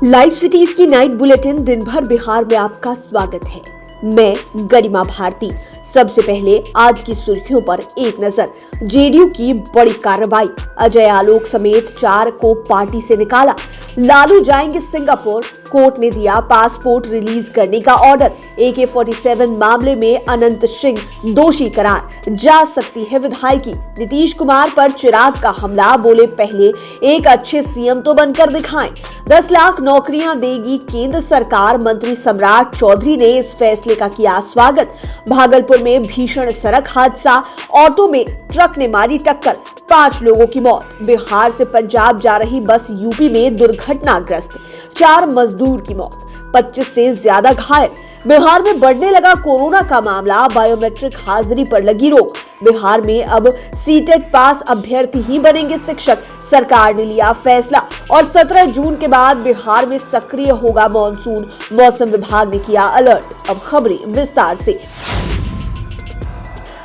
Live cities की night bulletin दिन भर बिहार में आपका स्वागत है। मैं गरिमा भारती। सबसे पहले आज की सुर्खियों पर एक नजर। जेडीयू की बड़ी कार्रवाई, अजय आलोक समेत 4 को पार्टी से निकाला। लालू जाएंगे सिंगापुर, कोर्ट ने दिया पासपोर्ट रिलीज करने का ऑर्डर। AK-47 मामले में अनंत सिंह दोषी करार, जा सकती है विधायकी। नीतीश कुमार पर चिराग का हमला, बोले पहले एक अच्छे सीएम तो बनकर दिखाएं। 10 लाख नौकरियां देगी केंद्र सरकार, मंत्री सम्राट चौधरी ने इस फैसले का किया स्वागत। भागलपुर में भीषण सड़क हादसा, ऑटो में ट्रक ने मारी टक्कर, 5 लोगों की मौत। बिहार से पंजाब जा रही बस यूपी में दुर्घटनाग्रस्त, 4 मजदूर की मौत, 25 से ज्यादा घायल। बिहार में बढ़ने लगा कोरोना का मामला, बायोमेट्रिक हाजिरी पर लगी रोक। बिहार में अब सीटेट पास अभ्यर्थी ही बनेंगे शिक्षक, सरकार ने लिया फैसला। और 17 जून के बाद बिहार में सक्रिय होगा मॉनसून, मौसम विभाग ने किया अलर्ट। अब खबरें विस्तार से।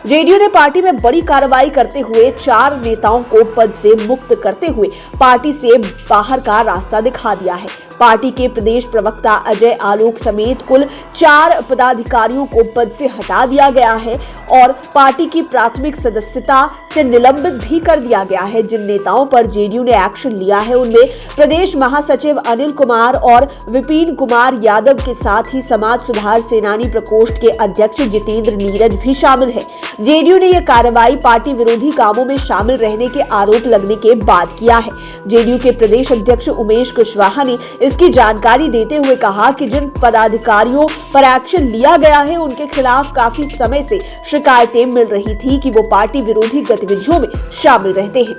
जेडीयू ने पार्टी में बड़ी कार्रवाई करते हुए 4 नेताओं को पद से मुक्त करते हुए पार्टी से बाहर का रास्ता दिखा दिया है। पार्टी के प्रदेश प्रवक्ता अजय आलोक समेत कुल 4 पदाधिकारियों को पद से हटा दिया गया है और पार्टी की प्राथमिक सदस्यता से निलंबित भी कर दिया गया है। जिन नेताओं पर जेडीयू ने एक्शन लिया है उनमें प्रदेश महासचिव अनिल कुमार और विपिन कुमार यादव के साथ ही समाज सुधार सेनानी प्रकोष्ठ के अध्यक्ष जितेंद्र नीरज भी शामिल है। जेडीयू ने यह कार्रवाई पार्टी विरोधी कामों में शामिल रहने के आरोप लगने के बाद किया है। जेडीयू के प्रदेश अध्यक्ष उमेश कुशवाहा ने इसकी जानकारी देते हुए कहा कि जिन पदाधिकारियों पर एक्शन लिया गया है उनके खिलाफ काफी समय से शिकायतें मिल रही थी कि वो पार्टी विरोधी गतिविधियों में शामिल रहते हैं।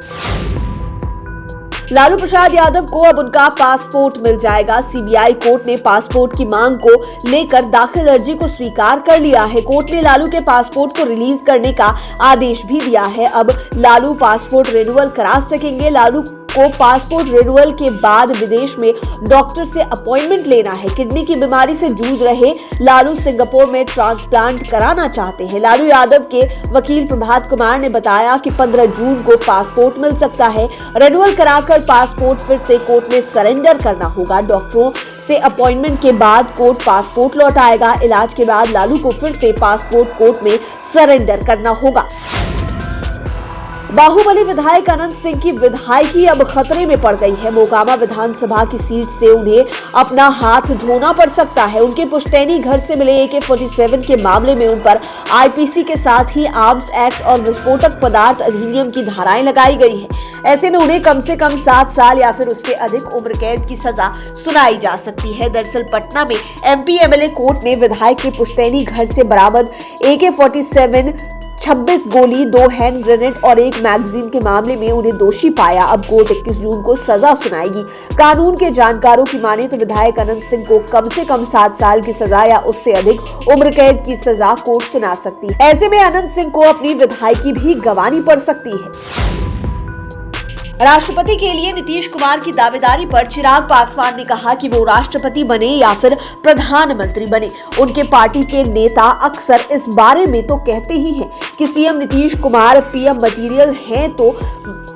लालू प्रसाद यादव को अब उनका पासपोर्ट मिल जाएगा। सीबीआई कोर्ट ने पासपोर्ट की मांग को लेकर दाखिल अर्जी को स्वीकार कर लिया है। कोर्ट ने लालू के पासपोर्ट को रिलीज करने का आदेश भी दिया है। अब लालू पासपोर्ट रिन्यूअल करा सकेंगे। लालू को पासपोर्ट रिन्यूअल के बाद विदेश में डॉक्टर से अपॉइंटमेंट लेना है। किडनी की बीमारी से जूझ रहे लालू सिंगापुर में ट्रांसप्लांट कराना चाहते हैं। लालू यादव के वकील प्रभात कुमार ने बताया कि 15 जून को पासपोर्ट मिल सकता है। रिन्यूअल कराकर पासपोर्ट फिर से कोर्ट में सरेंडर करना होगा। डॉक्टरों से अपॉइंटमेंट के बाद कोर्ट पासपोर्ट लौटाएगा। इलाज के बाद लालू को फिर से पासपोर्ट कोर्ट में सरेंडर करना होगा। बाहुबली विधायक अनंत सिंह की विधायकी अब खतरे में पड़ गई है। मोकामा विधानसभा की सीट से उन्हें अपना हाथ धोना पड़ सकता है। उनके पुश्तैनी घर से मिले AK-47 के मामले में उन पर आईपीसी के साथ ही आर्म्स एक्ट और विस्फोटक पदार्थ अधिनियम की धाराएं लगाई गई है। ऐसे में उन्हें कम से कम 7 साल या फिर उससे अधिक उम्र कैद की सजा सुनाई जा सकती है। दरअसल पटना में MP MLA कोर्ट ने विधायक के पुश्तैनी घर से बरामद AK-47, 26 गोली, 2 हैंड ग्रेनेड और 1 मैगजीन के मामले में उन्हें दोषी पाया। अब कोर्ट 21 जून को सजा सुनाएगी। कानून के जानकारों की माने तो विधायक अनंत सिंह को कम से कम 7 साल की सजा या उससे अधिक उम्र कैद की सजा कोर्ट सुना सकती है। ऐसे में अनंत सिंह को अपनी विधायकी भी गंवानी पड़ सकती है। राष्ट्रपति के लिए नीतीश कुमार की दावेदारी पर चिराग पासवान ने कहा कि वो राष्ट्रपति बने या फिर प्रधानमंत्री बने। उनके पार्टी के नेता अक्सर इस बारे में तो कहते ही हैं कि CM Nitish Kumar PM material हैं तो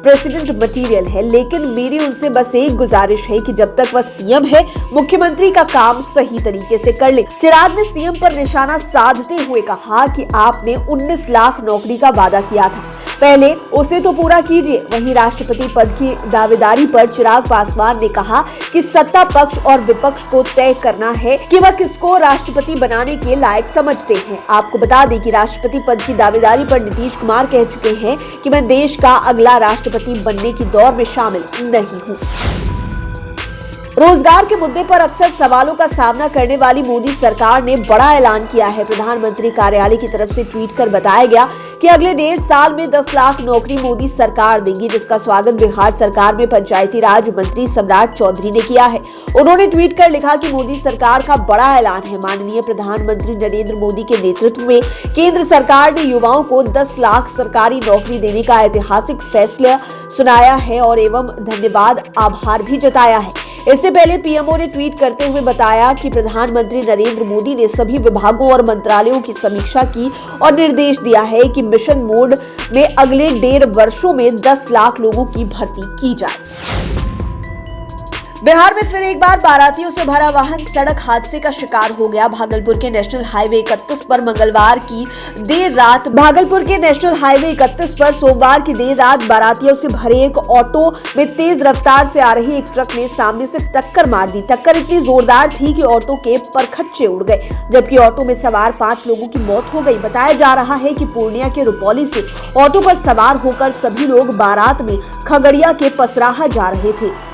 प्रेसिडेंट मटेरियल है, लेकिन मेरी उनसे बस एक गुजारिश है कि जब तक वह सीएम है मुख्यमंत्री का काम सही तरीके से कर ले। चिराग ने सीएम पर निशाना साधते हुए कहा कि आपने 19 लाख नौकरी का वादा किया था, पहले उसे तो पूरा कीजिए। वहीं राष्ट्रपति पद की दावेदारी पर चिराग पासवान ने कहा कि सत्ता पक्ष और विपक्ष को तय करना है कि वह किसको राष्ट्रपति बनाने के लायक समझते हैं। आपको बता दें कि राष्ट्रपति पद की दावेदारी पर नीतीश कुमार कह चुके हैं कि मैं देश का अगला राष्ट्रपति बनने की दौड़ में शामिल नहीं हूँ। रोजगार के मुद्दे पर अक्सर सवालों का सामना करने वाली मोदी सरकार ने बड़ा ऐलान किया है। प्रधानमंत्री कार्यालय की तरफ से ट्वीट कर बताया गया कि अगले 1.5 साल में 10 लाख नौकरी मोदी सरकार देगी, जिसका स्वागत बिहार सरकार में पंचायती राज मंत्री सम्राट चौधरी ने किया है। उन्होंने ट्वीट कर लिखा कि मोदी सरकार का बड़ा ऐलान है। माननीय प्रधानमंत्री नरेंद्र मोदी के नेतृत्व में केंद्र सरकार ने युवाओं को 10 लाख सरकारी नौकरी देने का ऐतिहासिक फैसला सुनाया है और एवं धन्यवाद आभार भी जताया है। इससे पहले पीएमओ ने ट्वीट करते हुए बताया कि प्रधानमंत्री नरेंद्र मोदी ने सभी विभागों और मंत्रालयों की समीक्षा की और निर्देश दिया है कि मिशन मोड में अगले 1.5 वर्षों में 10 लाख लोगों की भर्ती की जाए। बिहार में फिर एक बार बारातियों से भरा वाहन सड़क हादसे का शिकार हो गया। भागलपुर के नेशनल हाईवे 31 पर मंगलवार की देर रात सोमवार की देर रात बारातियों से भरे एक ऑटो में तेज रफ्तार से आ रही एक ट्रक ने सामने से टक्कर मार दी। टक्कर इतनी जोरदार थी कि ऑटो के परखच्चे उड़ गए, जबकि ऑटो में सवार 5 लोगों की मौत हो गई। बताया जा रहा है कि पूर्णिया के रुपौली से ऑटो पर सवार होकर सभी लोग बारात में खगड़िया के पसराहा जा रहे थे।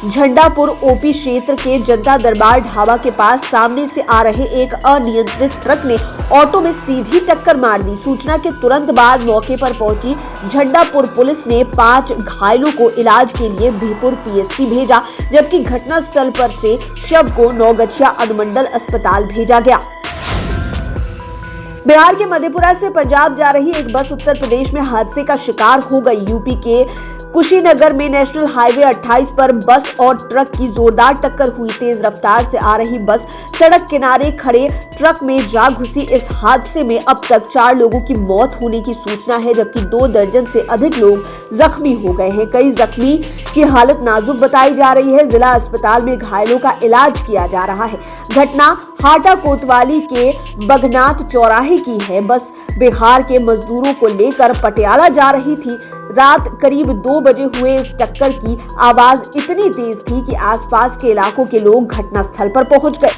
झंडापुर ओपी क्षेत्र के जनता दरबार ढाबा के पास सामने से आ रहे एक अनियंत्रित ट्रक ने ऑटो में सीधी टक्कर मार दी। सूचना के तुरंत बाद मौके पर पहुंची झंडापुर पुलिस ने 5 घायलों को इलाज के लिए बिहपुर पीएचसी भेजा, जबकि घटनास्थल पर से शव को नौगछिया अनुमंडल अस्पताल भेजा गया। बिहार के मधेपुरा से पंजाब जा रही एक बस उत्तर प्रदेश में हादसे का शिकार हो गई। यूपी के कुशीनगर में नेशनल हाईवे 28 पर बस और ट्रक की जोरदार टक्कर हुई। तेज रफ्तार से आ रही बस सड़क किनारे खड़े ट्रक में जा घुसी। इस हादसे में अब तक 4 लोगों की मौत होने की सूचना है, जबकि 2 दर्जन से अधिक लोग जख्मी हो गए हैं। कई जख्मी की हालत नाजुक बताई जा रही है। जिला अस्पताल में घायलों का इलाज किया जा रहा है। घटना हाटा कोतवाली के बगनाथ चौराहे की है। बस बिहार के मजदूरों को लेकर पटियाला जा रही थी। रात करीब 2 बजे हुए इस टक्कर की आवाज इतनी तेज थी कि आसपास के इलाकों के लोग घटनास्थल पर पहुंच गए।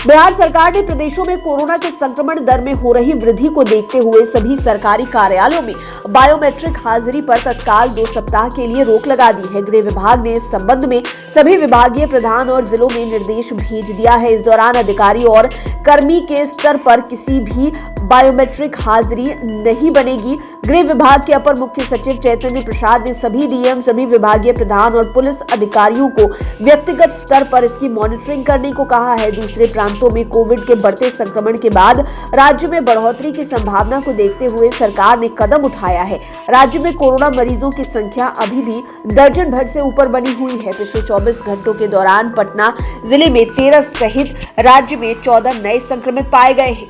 बिहार सरकार ने प्रदेशों में कोरोना के संक्रमण दर में हो रही वृद्धि को देखते हुए सभी सरकारी कार्यालयों में बायोमेट्रिक हाजिरी पर तत्काल 2 सप्ताह के लिए रोक लगा दी है। गृह विभाग ने इस संबंध में सभी विभागीय प्रधान और जिलों में निर्देश भेज दिया है। इस दौरान अधिकारी और कर्मी के स्तर पर किसी भी बायोमेट्रिक हाजिरी नहीं बनेगी। गृह विभाग के अपर मुख्य सचिव चैतन्य प्रसाद ने सभी डीएम, सभी विभागीय प्रधान और पुलिस अधिकारियों को व्यक्तिगत स्तर पर इसकी मॉनिटरिंग करने को कहा है। दूसरे प्रांतों में कोविड के बढ़ते संक्रमण के बाद राज्य में बढ़ोतरी की संभावना को देखते हुए सरकार ने कदम उठाया है। राज्य में कोरोना मरीजों की संख्या अभी भी दर्जन भर से ऊपर बनी हुई है। पिछले 24 घंटों के दौरान पटना जिले में 13 सहित राज्य में 14 नए संक्रमित पाए गए हैं।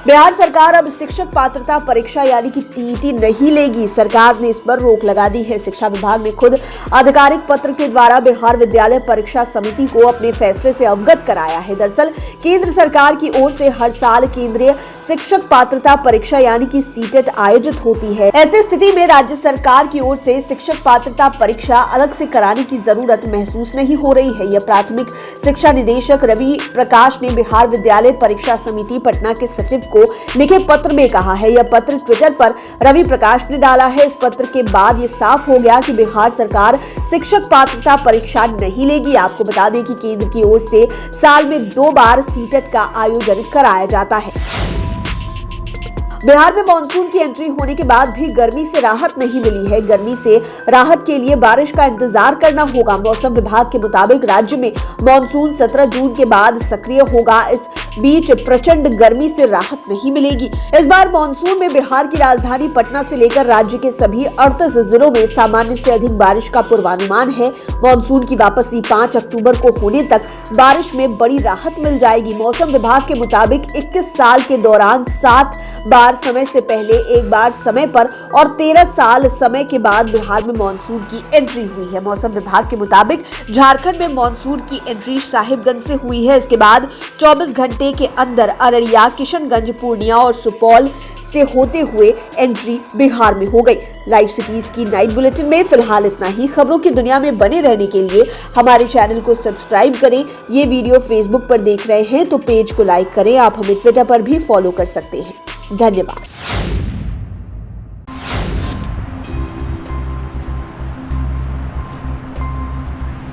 बिहार सरकार अब शिक्षक पात्रता परीक्षा यानी कि टीईटी नहीं लेगी। सरकार ने इस पर रोक लगा दी है। शिक्षा विभाग ने खुद आधिकारिक पत्र के द्वारा बिहार विद्यालय परीक्षा समिति को अपने फैसले से अवगत कराया है। दरअसल केंद्र सरकार की ओर से हर साल केंद्रीय शिक्षक पात्रता परीक्षा यानी कि सीटेट आयोजित होती है। ऐसी स्थिति में राज्य सरकार की ओर से शिक्षक पात्रता परीक्षा अलग से कराने की जरूरत महसूस नहीं हो रही है। यह प्राथमिक शिक्षा निदेशक रवि प्रकाश ने बिहार विद्यालय परीक्षा समिति पटना के सचिव को लिखे पत्र में कहा है। यह पत्र ट्विटर पर रवि प्रकाश ने डाला है। इस पत्र के बाद ये साफ हो गया कि बिहार सरकार शिक्षक पात्रता परीक्षा नहीं लेगी। आपको बता दें कि केंद्र की ओर से साल में 2 बार सीटेट का आयोजन कराया जाता है। बिहार में मानसून की एंट्री होने के बाद भी गर्मी से राहत नहीं मिली है। गर्मी से राहत के लिए बारिश का इंतजार करना होगा। मौसम विभाग के मुताबिक राज्य में मानसून 17 जून के बाद सक्रिय होगा। इस बीच प्रचंड गर्मी से राहत नहीं मिलेगी। इस बार मानसून में बिहार की राजधानी पटना से लेकर राज्य के सभी 38 जिलों में सामान्य से अधिक बारिश का पूर्वानुमान है। मानसून की वापसी 5 अक्टूबर को होने तक बारिश में बड़ी राहत मिल जाएगी। मौसम विभाग के मुताबिक 21 साल के दौरान 7 बार समय से पहले, 1 बार समय पर और 13 साल समय के बाद बिहार में मानसून की एंट्री हुई है। मौसम विभाग के मुताबिक झारखंड में मानसून की एंट्री साहिबगंज से हुई है। इसके बाद 24 घंटे के अंदर अररिया, किशनगंज, पूर्णिया और सुपौल से होते हुए एंट्री बिहार में हो गई। लाइव सिटीज की नाइट बुलेटिन में फिलहाल इतना ही। खबरों की दुनिया में बने रहने के लिए हमारे चैनल को सब्सक्राइब करें। ये वीडियो फेसबुक पर देख रहे हैं तो पेज को लाइक करें। आप हमें ट्विटर पर भी फॉलो कर सकते हैं। धन्यवाद।